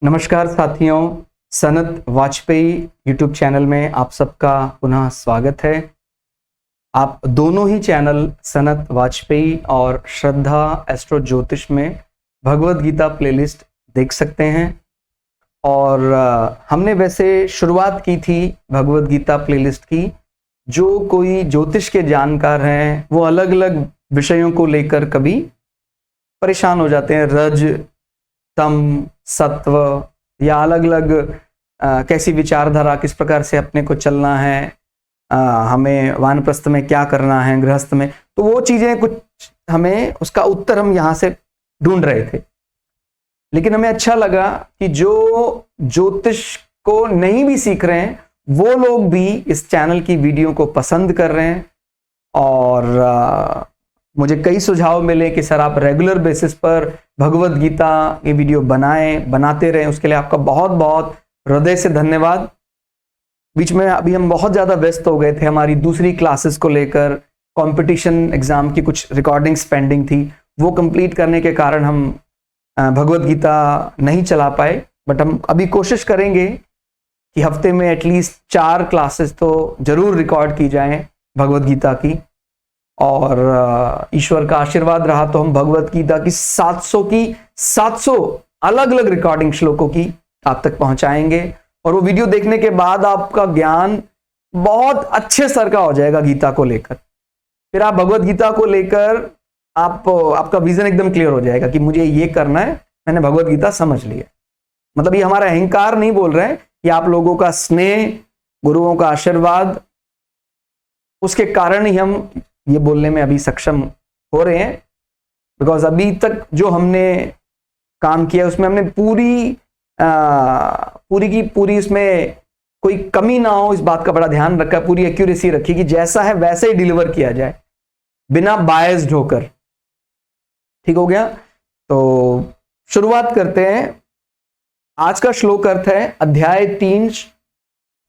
नमस्कार साथियों, Sanat Vajpayee YouTube channel में आप सबका पुनः स्वागत है। आप दोनों ही चैनल सनत वाजपेयी और श्रद्धा एस्ट्रो ज्योतिष में भगवद गीता प्लेलिस्ट देख सकते हैं। और हमने वैसे शुरुआत की थी भगवद गीता प्लेलिस्ट की। जो कोई ज्योतिष के जानकार हैं वो अलग अलग विषयों को लेकर कभी परेशान हो जाते हैं, रज तम सत्व या अलग अलग कैसी विचारधारा, किस प्रकार से अपने को चलना है, हमें वानप्रस्थ में क्या करना है, गृहस्थ में, तो वो चीजें कुछ हमें उसका उत्तर हम यहाँ से ढूंढ रहे थे। लेकिन हमें अच्छा लगा कि जो ज्योतिष को नहीं भी सीख रहे हैं वो लोग भी इस चैनल की वीडियो को पसंद कर रहे हैं। और मुझे कई सुझाव मिले कि सर आप रेगुलर बेसिस पर भगवद गीता ये वीडियो बनाते रहें, उसके लिए आपका बहुत बहुत हृदय से धन्यवाद। बीच में अभी हम बहुत ज़्यादा व्यस्त हो गए थे, हमारी दूसरी क्लासेस को लेकर कंपटीशन एग्जाम की कुछ रिकॉर्डिंग्स पेंडिंग थी, वो कंप्लीट करने के कारण हम भगवद गीता नहीं चला पाए। बट हम अभी कोशिश करेंगे कि हफ्ते में एटलीस्ट 4 क्लासेस तो जरूर रिकॉर्ड की जाएं भगवद गीता की। और ईश्वर का आशीर्वाद रहा तो हम भगवद गीता की 700 अलग अलग रिकॉर्डिंग श्लोकों की आप तक पहुंचाएंगे। और वो वीडियो देखने के बाद आपका ज्ञान बहुत अच्छे स्तर का हो जाएगा गीता को लेकर। फिर आप भगवद गीता को लेकर आपका विजन एकदम क्लियर हो जाएगा कि मुझे ये करना है, मैंने भगवद गीता समझ लिया। मतलब ये हमारा अहंकार नहीं बोल रहे हैं, ये आप लोगों का स्नेह, गुरुओं का आशीर्वाद, उसके कारण ही हम ये बोलने में अभी सक्षम हो रहे हैं। बिकॉज अभी तक जो हमने काम किया उसमें हमने पूरी इसमें कोई कमी ना हो, इस बात का बड़ा ध्यान रखा, पूरी एक्यूरेसी रखी कि जैसा है वैसे ही डिलीवर किया जाए बिना बायस्ड होकर। ठीक हो गया? तो शुरुआत करते हैं। आज का श्लोक अर्थ है अध्याय 3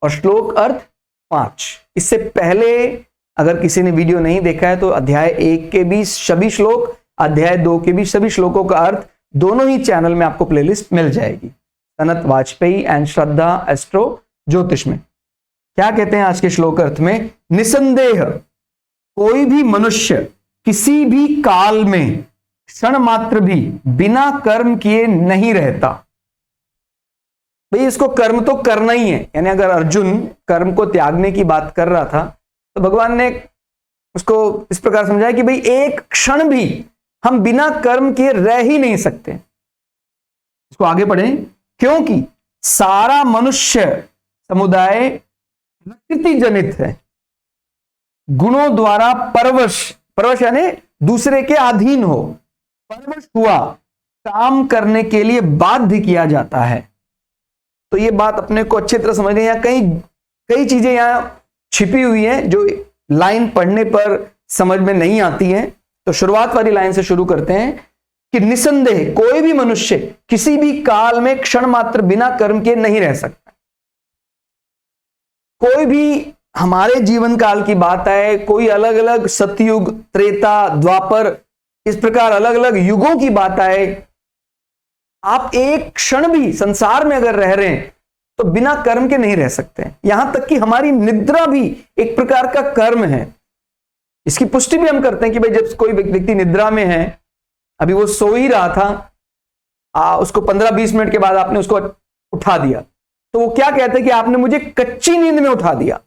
और श्लोक अर्थ 5। इससे पहले अगर किसी ने वीडियो नहीं देखा है तो अध्याय 1 के भी सभी श्लोक, अध्याय 2 के भी सभी श्लोकों का अर्थ दोनों ही चैनल में आपको प्लेलिस्ट मिल जाएगी, सनत वाजपेयी एंड श्रद्धा एस्ट्रो ज्योतिष में। क्या कहते हैं आज के श्लोक अर्थ में? निसंदेह कोई भी मनुष्य किसी भी काल में क्षण मात्र भी बिना कर्म किए नहीं रहता। भाई इसको कर्म तो करना ही है, यानी अगर अर्जुन कर्म को त्यागने की बात कर रहा था तो भगवान ने उसको इस प्रकार समझाया कि भाई एक क्षण भी हम बिना कर्म किए रह ही नहीं सकते। इसको आगे पढ़ें। क्योंकि सारा मनुष्य समुदाय प्रकृति जनित है, गुणों द्वारा परवश यानी दूसरे के अधीन हो, परवश हुआ काम करने के लिए बाध्य किया जाता है। तो ये बात अपने को अच्छी तरह समझनी है। कई चीजें यहां छिपी हुई हैं जो लाइन पढ़ने पर समझ में नहीं आती हैं। तो शुरुआत वाली लाइन से शुरू करते हैं कि निसंदेह कोई भी मनुष्य किसी भी काल में क्षण मात्र बिना कर्म के नहीं रह सकता। कोई भी हमारे जीवन काल की बात है, कोई अलग अलग सतयुग, त्रेता, द्वापर, इस प्रकार अलग अलग युगों की बात है, आप एक क्षण भी संसार में अगर रह रहे हैं तो बिना कर्म के नहीं रह सकते। यहां तक कि हमारी निद्रा भी एक प्रकार का कर्म है। इसकी पुष्टि भी हम करते हैं कि भाई जब कोई व्यक्ति निद्रा में है, अभी वो सो ही रहा था, उसको 15-20 मिनट के बाद आपने उसको उठा दिया, तो वो क्या कहते हैं कि आपने मुझे कच्ची नींद में उठा दिया।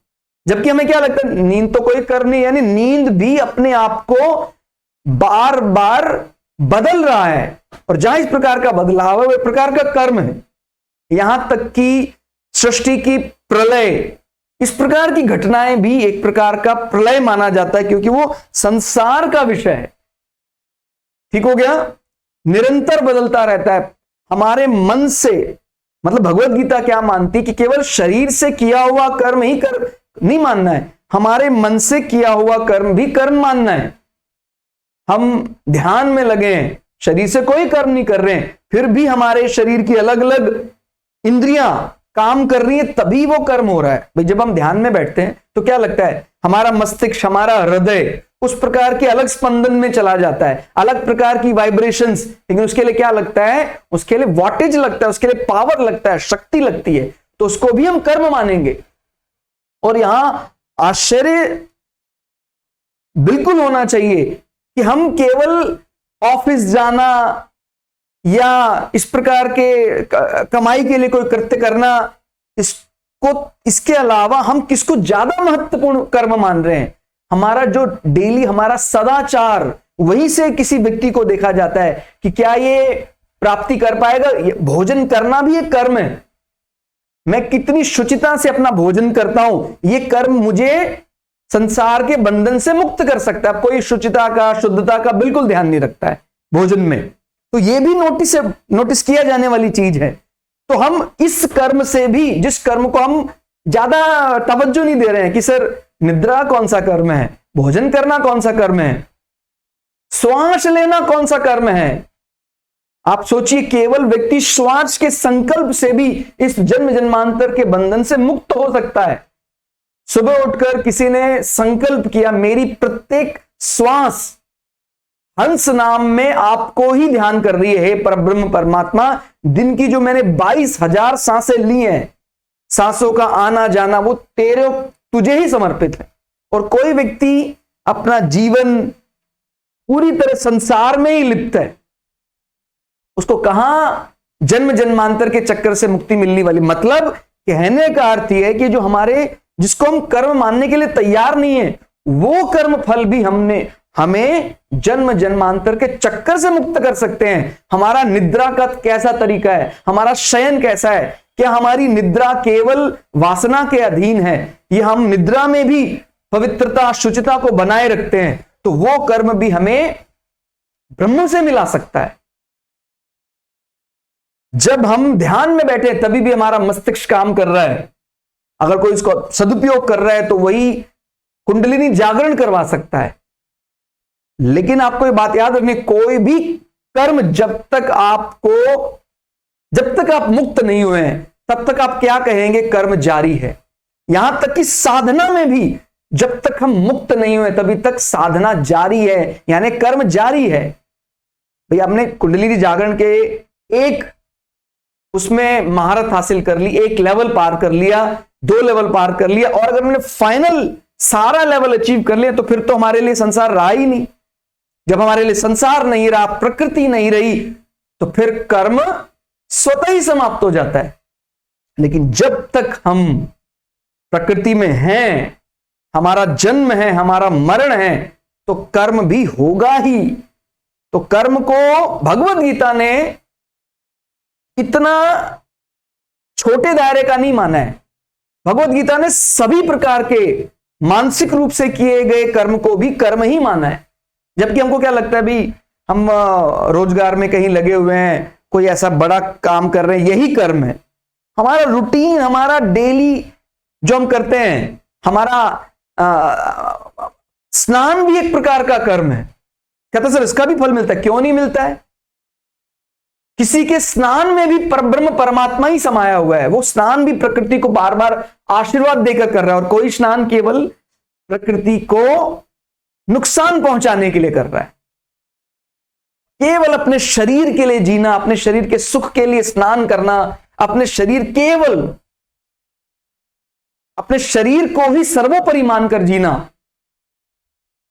जबकि हमें क्या लगता है नींद तो कोई कर्म नहीं, यानी नींद भी अपने आप को बार बार बदल रहा है, और जहां इस प्रकार का बदलाव है वो एक प्रकार का कर्म है। यहां तक कि सृष्टि की प्रलय, इस प्रकार की घटनाएं भी एक प्रकार का प्रलय माना जाता है, क्योंकि वो संसार का विषय है। ठीक हो गया? निरंतर बदलता रहता है। हमारे मन से, मतलब भगवत गीता क्या मानती कि केवल शरीर से किया हुआ कर्म ही कर्म नहीं मानना है, हमारे मन से किया हुआ कर्म भी कर्म मानना है। हम ध्यान में लगे हैं, शरीर से कोई कर्म नहीं कर रहे हैं, फिर भी हमारे शरीर की अलग अलग इंद्रियां काम कर रही है तभी वो कर्म हो रहा है। भाई जब हम ध्यान में बैठते हैं तो क्या लगता है, हमारा मस्तिष्क, हमारा हृदय उस प्रकार के अलग स्पंदन में चला जाता है, अलग प्रकार की वाइब्रेशंस। लेकिन उसके लिए क्या लगता है, उसके लिए वॉटेज लगता है, उसके लिए पावर लगता है, शक्ति लगती है, तो उसको भी हम कर्म मानेंगे। और यहां आश्चर्य बिल्कुल होना चाहिए कि हम केवल ऑफिस जाना या इस प्रकार के कमाई के लिए कोई कृत्य करना, इसके अलावा हम किसको ज्यादा महत्वपूर्ण कर्म मान रहे हैं। हमारा जो डेली हमारा सदाचार, वहीं से किसी व्यक्ति को देखा जाता है कि क्या ये प्राप्ति कर पाएगा। भोजन करना भी एक कर्म है। मैं कितनी शुचिता से अपना भोजन करता हूं, ये कर्म मुझे संसार के बंधन से मुक्त कर सकता है। कोई शुचिता का, शुद्धता का बिल्कुल ध्यान नहीं रखता है भोजन में, तो ये भी नोटिस किया जाने वाली चीज है। तो हम इस कर्म से भी, जिस कर्म को हम ज्यादा तवज्जो नहीं दे रहे हैं कि सर निद्रा कौन सा कर्म है, भोजन करना कौन सा कर्म है, श्वास लेना कौन सा कर्म है। आप सोचिए, केवल व्यक्ति श्वास के संकल्प से भी इस जन्म जन्मांतर के बंधन से मुक्त हो सकता है। सुबह उठकर किसी ने संकल्प किया, मेरी प्रत्येक श्वास हंस नाम में आपको ही ध्यान कर रही है, हे परब्रह्म परमात्मा। दिन की जो मैंने 22,000 सांसें ली हैं, सांसों का आना जाना वो तुझे ही समर्पित है। और कोई व्यक्ति अपना जीवन पूरी तरह संसार में ही लिप्त है, उसको कहां जन्म जन्मांतर के चक्कर से मुक्ति मिलने वाली। मतलब कहने का अर्थ यह है कि जो जिसको हम कर्म मानने के लिए तैयार नहीं है, वो कर्म फल भी हमें जन्म जन्मांतर के चक्कर से मुक्त कर सकते हैं। हमारा निद्रा का कैसा तरीका है, हमारा शयन कैसा है, क्या हमारी निद्रा केवल वासना के अधीन है, ये हम निद्रा में भी पवित्रता, शुचिता को बनाए रखते हैं, तो वो कर्म भी हमें ब्रह्म से मिला सकता है। जब हम ध्यान में बैठे तभी भी हमारा मस्तिष्क काम कर रहा है। अगर कोई इसको सदुपयोग कर रहा है तो वही कुंडलिनी जागरण करवा सकता है। लेकिन आपको ये बात याद रखनी, कोई भी कर्म जब तक आप मुक्त नहीं हुए हैं तब तक आप क्या कहेंगे, कर्म जारी है। यहां तक कि साधना में भी जब तक हम मुक्त नहीं हुए तभी तक साधना जारी है, यानी कर्म जारी है। भाई आपने कुंडलिनी जागरण के एक उसमें महारत हासिल कर ली, एक लेवल पार कर लिया, 2 लेवल पार कर लिया, और अगर हमने फाइनल सारा लेवल अचीव कर लिया तो फिर तो हमारे लिए संसार रहा ही नहीं। जब हमारे लिए संसार नहीं रहा, प्रकृति नहीं रही, तो फिर कर्म स्वतः ही समाप्त हो जाता है। लेकिन जब तक हम प्रकृति में हैं, हमारा जन्म है, हमारा मरण है, तो कर्म भी होगा ही। तो कर्म को भगवद गीता ने इतना छोटे दायरे का नहीं माना है। भगवद गीता ने सभी प्रकार के मानसिक रूप से किए गए कर्म को भी कर्म ही माना है। जबकि हमको क्या लगता है, भी हम रोजगार में कहीं लगे हुए हैं, कोई ऐसा बड़ा काम कर रहे हैं, यही कर्म है। हमारा रूटीन, हमारा डेली जो हम करते हैं, हमारा स्नान भी एक प्रकार का कर्म है। कहते सर इसका भी फल मिलता है, क्यों नहीं मिलता है? किसी के स्नान में भी परब्रह्म परमात्मा ही समाया हुआ है। वो स्नान भी प्रकृति को बार बार आशीर्वाद देकर कर रहा है, और कोई स्नान केवल प्रकृति को नुकसान पहुंचाने के लिए कर रहा है। केवल अपने शरीर के लिए जीना, अपने शरीर के सुख के लिए स्नान करना, अपने शरीर को ही सर्वोपरि मानकर जीना,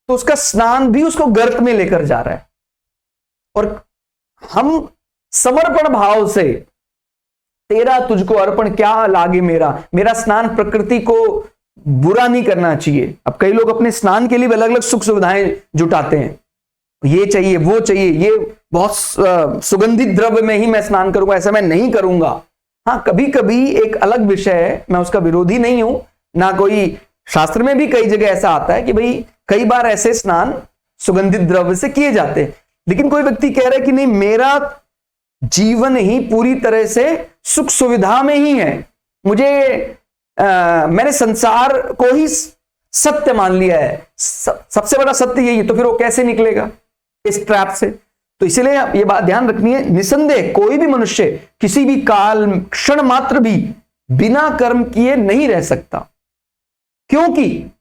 तो उसका स्नान भी उसको गर्त में लेकर जा रहा है। और हम समर्पण भाव से, तेरा तुझको अर्पण क्या लागे मेरा स्नान प्रकृति को बुरा नहीं करना चाहिए। अब कई लोग अपने स्नान के लिए अलग अलग सुख सुविधाएं जुटाते हैं, ये चाहिए वो चाहिए, ये बहुत सुगंधित द्रव्य में ही मैं स्नान करूंगा, ऐसा मैं नहीं करूंगा। हाँ, कभी कभी एक अलग विषय है, मैं उसका विरोधी नहीं हूं ना, कोई शास्त्र में भी कई जगह ऐसा आता है कि भाई कई बार ऐसे स्नान सुगंधित द्रव्य से किए जाते हैं। लेकिन कोई व्यक्ति कह रहा है कि नहीं, मेरा जीवन ही पूरी तरह से सुख सुविधा में ही है, मैंने संसार को ही सत्य मान लिया है, सबसे बड़ा सत्य यही है, तो फिर वो कैसे निकलेगा इस ट्रैप से? तो इसीलिए ये बात ध्यान रखनी है, निसंदेह कोई भी मनुष्य किसी भी काल क्षण मात्र भी बिना कर्म किए नहीं रह सकता, क्योंकि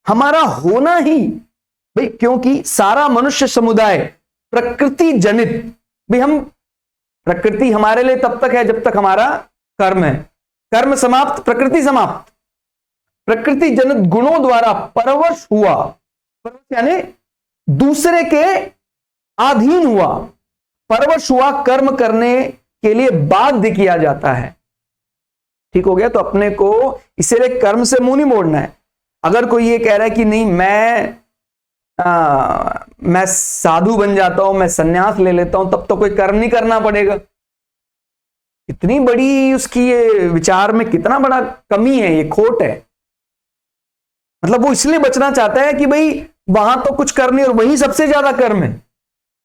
हमारा होना ही भाई, क्योंकि सारा मनुष्य समुदाय प्रकृति जनित, भाई हम, प्रकृति हमारे लिए तब तक है जब तक हमारा कर्म है, कर्म समाप्त प्रकृति समाप्त। प्रकृति जनित गुणों द्वारा परवश हुआ, परवश यानी दूसरे के अधीन हुआ, परवश हुआ कर्म करने के लिए बाध्य किया जाता है। ठीक हो गया। तो अपने को इसीलिए कर्म से मुंह नहीं मोड़ना है। अगर कोई ये कह रहा है कि नहीं मैं साधु बन जाता हूं, मैं सन्यास ले लेता हूं, तब तो कोई कर्म नहीं करना पड़ेगा, इतनी बड़ी उसकी ये विचार में कितना बड़ा कमी है, ये खोट है। मतलब वो इसलिए बचना चाहता है कि भाई वहां तो कुछ कर्म नहीं और वहीं सबसे ज्यादा कर्म है।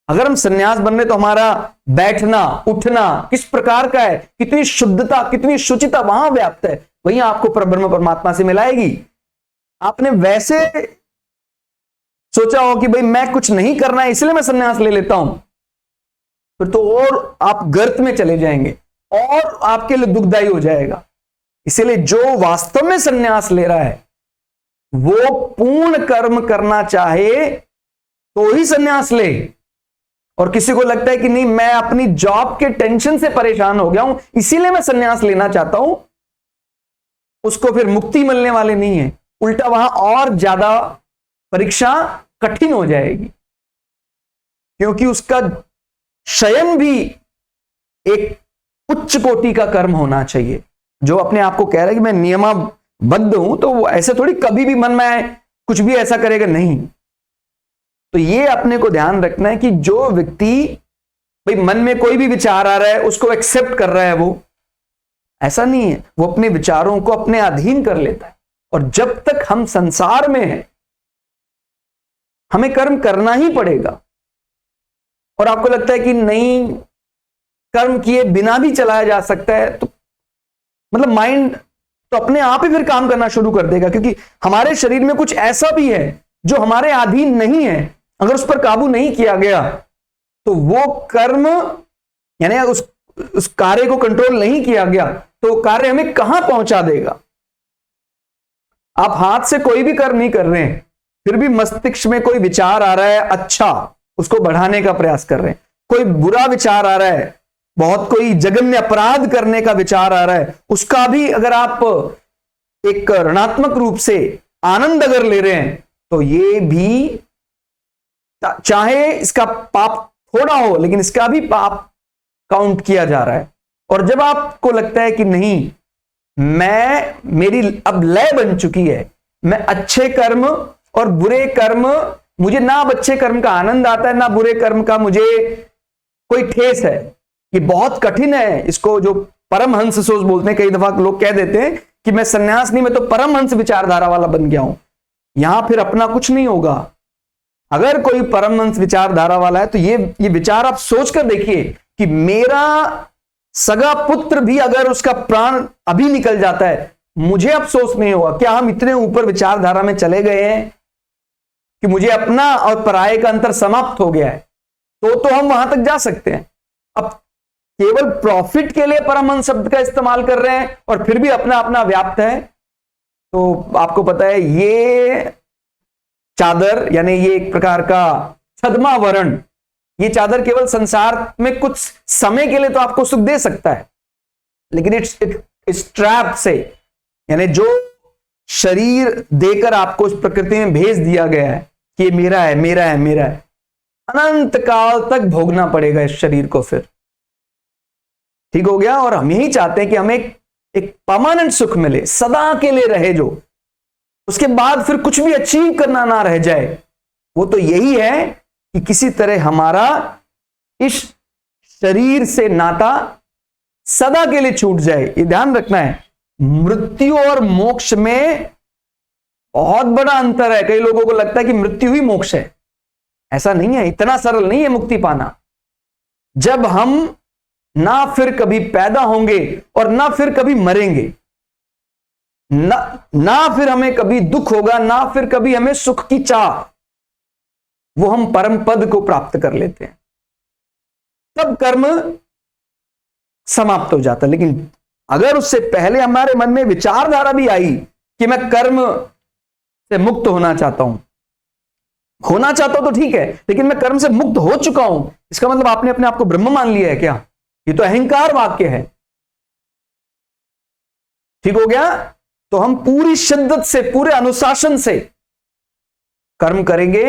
अगर हम सन्यास बन रहे तो हमारा बैठना उठना किस प्रकार का है, कितनी शुद्धता कितनी शुचिता वहां व्याप्त है, वहीं आपको परब्रह्म परमात्मा से मिलाएगी। आपने वैसे सोचा हो कि भाई मैं कुछ नहीं करना है इसलिए मैं सन्यास ले लेता हूं, फिर तो और आप गर्त में चले जाएंगे और आपके लिए दुखदायी हो जाएगा। इसलिए जो वास्तव में सन्यास ले रहा है वो पूर्ण कर्म करना चाहे तो ही सन्यास ले। और किसी को लगता है कि नहीं मैं अपनी जॉब के टेंशन से परेशान हो गया हूं इसीलिए मैं सन्यास लेना चाहता हूं, उसको फिर मुक्ति मिलने वाली नहीं है, उल्टा वहां और ज्यादा परीक्षा कठिन हो जाएगी, क्योंकि उसका शयन भी एक उच्च कोटि का कर्म होना चाहिए। जो अपने आप को कह रहा है कि मैं नियमाबद्ध हूं, तो वो ऐसे थोड़ी कभी भी मन में कुछ भी ऐसा करेगा नहीं। तो ये अपने को ध्यान रखना है कि जो व्यक्ति भाई मन में कोई भी विचार आ रहा है उसको एक्सेप्ट कर रहा है, वो ऐसा नहीं है, वो अपने विचारों को अपने अधीन कर लेता है। और जब तक हम संसार में हैं हमें कर्म करना ही पड़ेगा। और आपको लगता है कि नहीं कर्म किए बिना भी चलाया जा सकता है, तो मतलब माइंड तो अपने आप ही फिर काम करना शुरू कर देगा, क्योंकि हमारे शरीर में कुछ ऐसा भी है जो हमारे अधीन नहीं है। अगर उस पर काबू नहीं किया गया तो वो कर्म यानी उस कार्य को कंट्रोल नहीं किया गया तो कार्य हमें कहां पहुंचा देगा। आप हाथ से कोई भी कर्म नहीं कर रहे हैं, फिर भी मस्तिष्क में कोई विचार आ रहा है अच्छा, उसको बढ़ाने का प्रयास कर रहे हैं। कोई बुरा विचार आ रहा है, बहुत कोई जघन्य अपराध करने का विचार आ रहा है, उसका भी अगर आप एक ऋणात्मक रूप से आनंद अगर ले रहे हैं तो ये भी, चाहे इसका पाप थोड़ा हो लेकिन इसका भी पाप काउंट किया जा रहा है। और जब आपको लगता है कि नहीं मेरी अब लय बन चुकी है, मैं अच्छे कर्म और बुरे कर्म, मुझे ना अब अच्छे कर्म का आनंद आता है ना बुरे कर्म का मुझे कोई ठेस है, ये बहुत कठिन है। इसको जो परमहंस सोच बोलते हैं, कई दफा लोग कह देते हैं कि मैं सन्यास नहीं, मैं तो परमहंस विचारधारा वाला बन गया हूं। यहां फिर अपना कुछ नहीं होगा। अगर कोई परमहंस विचारधारा वाला है तो ये विचार आप सोच कर देखिए कि मेरा सगा पुत्र भी अगर उसका प्राण अभी निकल जाता है, मुझे अफसोस नहीं होगा। क्या हम इतने ऊपर विचारधारा में चले गए हैं कि मुझे अपना और पराये का अंतर समाप्त हो गया है? तो हम वहां तक जा सकते हैं। अब केवल प्रॉफिट के लिए परमहंस शब्द का इस्तेमाल कर रहे हैं और फिर भी अपना अपना व्याप्त है, तो आपको पता है ये चादर यानी ये एक प्रकार का छद्मा वर्ण, ये चादर केवल संसार में कुछ समय के लिए तो आपको सुख दे सकता है, लेकिन इस ट्रैप से, यानी जो शरीर देकर आपको इस प्रकृति में भेज दिया गया है कि ये मेरा है मेरा है मेरा है, अनंत काल तक भोगना पड़ेगा इस शरीर को फिर। ठीक हो गया। और हम यही चाहते हैं कि हमें एक परमानेंट सुख मिले, सदा के लिए रहे, जो उसके बाद फिर कुछ भी अचीव करना ना रह जाए। वो तो यही है कि किसी तरह हमारा इस शरीर से नाता सदा के लिए छूट जाए। ये ध्यान रखना है, मृत्यु और मोक्ष में बहुत बड़ा अंतर है। कई लोगों को लगता है कि मृत्यु ही मोक्ष है, ऐसा नहीं है, इतना सरल नहीं है मुक्ति पाना। जब हम ना फिर कभी पैदा होंगे और ना फिर कभी मरेंगे, ना फिर हमें कभी दुख होगा, ना फिर कभी हमें सुख की चाह, वो हम परम पद को प्राप्त कर लेते हैं, तब कर्म समाप्त हो जाता है। लेकिन अगर उससे पहले हमारे मन में विचारधारा भी आई कि मैं कर्म से मुक्त होना चाहता हूं तो ठीक है, लेकिन मैं कर्म से मुक्त हो चुका हूं, इसका मतलब आपने अपने आप को ब्रह्म मान लिया है क्या? ये तो अहंकार वाक्य है। ठीक हो गया? तो हम पूरी शिद्दत से, पूरे अनुशासन से कर्म करेंगे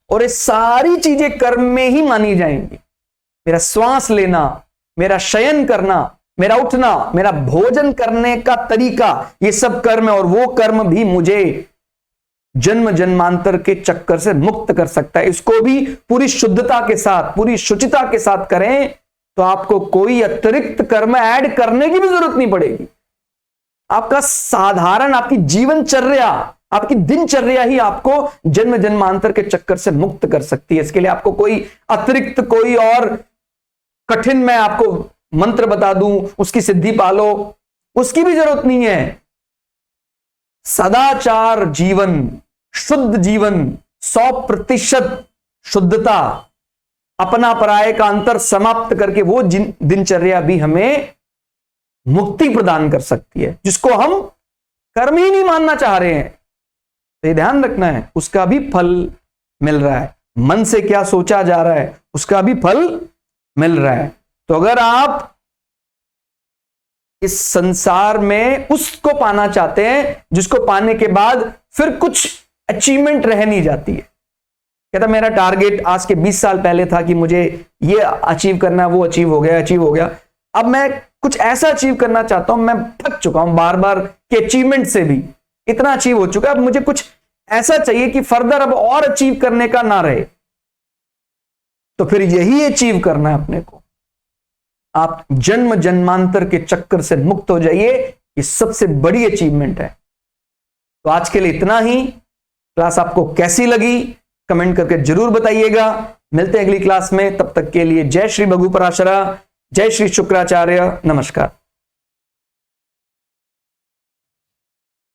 और ये सारी चीजें कर्म में ही मानी जाएंगी। मेरा श्वास लेना, मेरा शयन करना, मेरा उठना, मेरा भोजन करने का तरीका, ये सब कर्म है और वो कर्म भी मुझे जन्म जन्मांतर के चक्कर से मुक्त कर सकता है। इसको भी पूरी शुद्धता के साथ, पूरी शुचिता के साथ करें तो आपको कोई अतिरिक्त कर्म ऐड करने की भी जरूरत नहीं पड़ेगी। आपका साधारण, आपकी जीवनचर्या, आपकी दिनचर्या ही आपको जन्म जन्मांतर के चक्कर से मुक्त कर सकती है। इसके लिए आपको कोई अतिरिक्त, कोई और कठिन मैं आपको मंत्र बता दूं, उसकी सिद्धि पालो, उसकी भी जरूरत नहीं है। सदाचार जीवन, शुद्ध जीवन, 100% शुद्धता, अपना पराये का अंतर समाप्त करके वो दिनचर्या भी हमें मुक्ति प्रदान कर सकती है, जिसको हम कर्म ही नहीं मानना चाह रहे हैं। तो ये ध्यान रखना है, उसका भी फल मिल रहा है। मन से क्या सोचा जा रहा है उसका भी फल मिल रहा है। तो अगर आप इस संसार में उसको पाना चाहते हैं जिसको पाने के बाद फिर कुछ अचीवमेंट रह नहीं जाती है। कहता मेरा टारगेट आज के 20 साल पहले था कि मुझे ये अचीव करना, वो अचीव हो गया। अब मैं कुछ ऐसा अचीव करना चाहता हूं, मैं थक चुका हूं बार बार के अचीवमेंट से भी, इतना अचीव हो चुका है, अब मुझे कुछ ऐसा चाहिए कि फर्दर अब और अचीव करने का ना रहे। तो फिर यही अचीव करना है अपने को। आप जन्म जन्मांतर के चक्कर से मुक्त हो जाइए, ये सबसे बड़ी अचीवमेंट है। तो आज के लिए इतना ही। क्लास आपको कैसी लगी कमेंट करके जरूर बताइएगा। मिलते हैं अगली क्लास में, तब तक के लिए जय श्री भगु पराशरा, जय श्री शुक्राचार्य, नमस्कार।